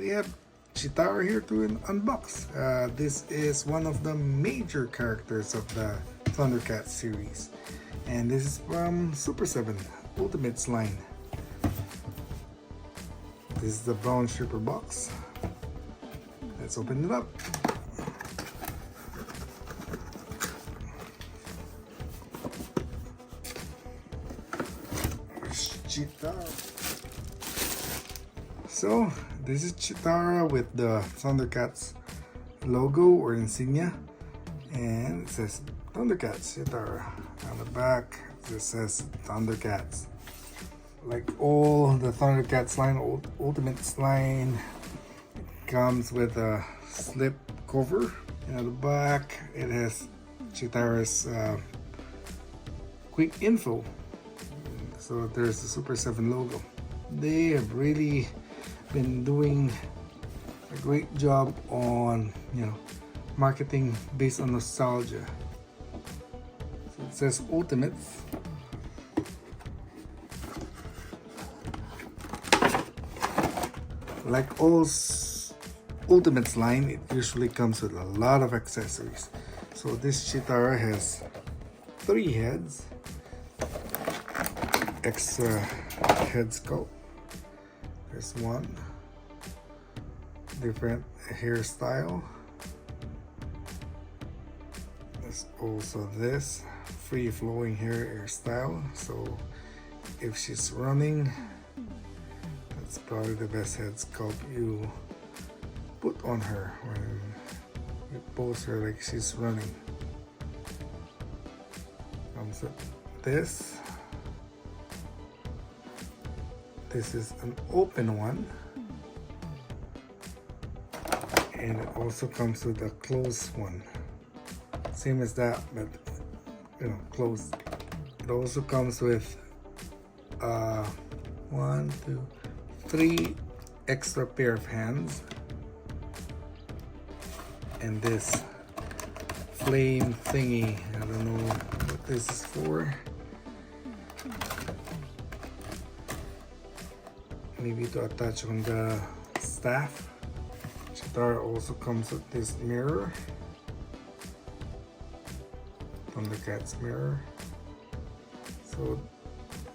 we have Cheetara here to unbox. This is one of the major characters of the Thundercats series, and this is from Super7 Ultimates line. This is the brown stripper box. Let's open it up. Cheetara. So this is Cheetara with the Thundercats logo or insignia, and it says Thundercats Cheetara. On the back it says Thundercats. Like all the Thundercats line, Ultimates line, it comes with a slip cover, and on the back it has Cheetara's quick info. So there's the Super7 logo. They have really been doing a great job on, marketing based on nostalgia. So it says Ultimates. Like all Ultimates line, it usually comes with a lot of accessories. So this Cheetara has 3 heads, extra head sculpt. There's one different hairstyle. There's also this free flowing hairstyle. So if she's running, that's probably the best head sculpt you put on her when you pose her like she's running. Comes with this. This is an open one, and it also comes with a closed one, same as that, but closed. It also comes with 1, 2, 3 extra pair of hands, and this flame thingy. I don't know what this is for. Maybe to attach on the staff. Cheetara also comes with this mirror, Thundercats mirror. So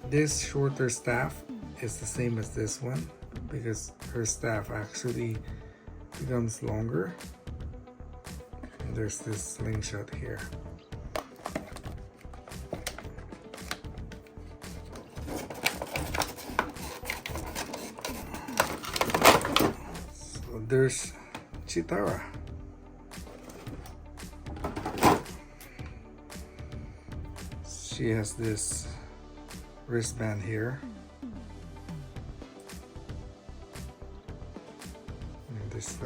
this shorter staff is the same as this one because her staff actually becomes longer. And there's this slingshot here. There's Cheetara. She has this wristband here. And this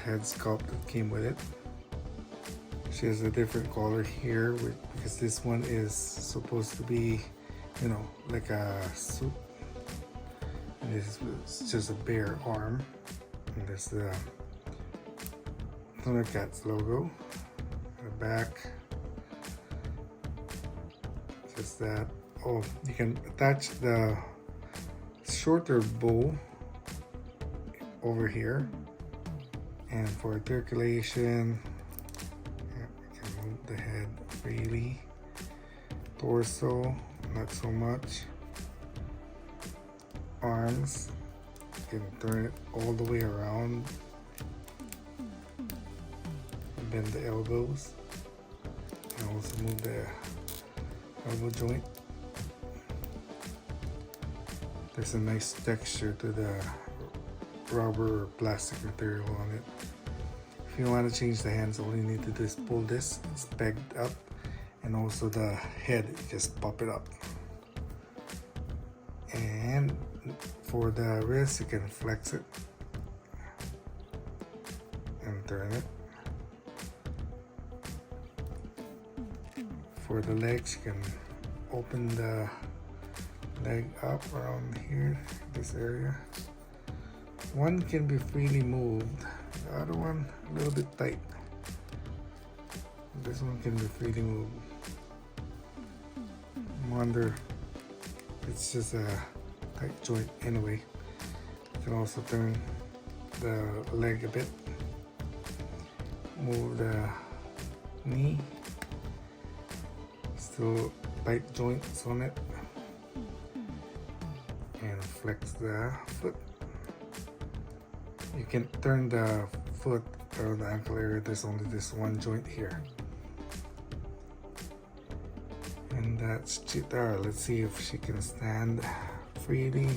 head sculpt that came with it. She has a different color here because this one is supposed to be, like a suit. And this is just a bare arm. And there's the Thundercats logo at the back. Just that. Oh, you can attach the shorter bow over here, and for articulation, you can move the head freely. Torso, not so much. Arms, you can turn it all the way around. Bend the elbows, and also move the elbow joint. There's a nice texture to the rubber or plastic material on it. If you want to change the hands, all you need to do is pull this. It's pegged up, and also the head, just pop it up. And for the wrist, you can flex it and turn it. For the legs, you can open the leg up around here, this area. One can be freely moved, the other one a little bit tight. This one can be freely moved. I wonder, it's just a tight joint anyway. You can also turn the leg a bit. Move the knee. Still tight joints on it. And flex the foot. You can turn the foot or the ankle area. There's only this one joint here. And that's Cheetara. Let's see if she can stand freely.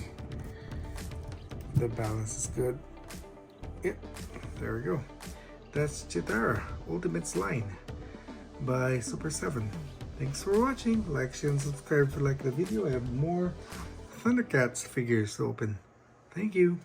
The balance is good. Yep, there we go. That's Cheetara Ultimate Line by Super7. Thanks for watching. Like, share, and subscribe if you like the video. I have more Thundercats figures to open. Thank you.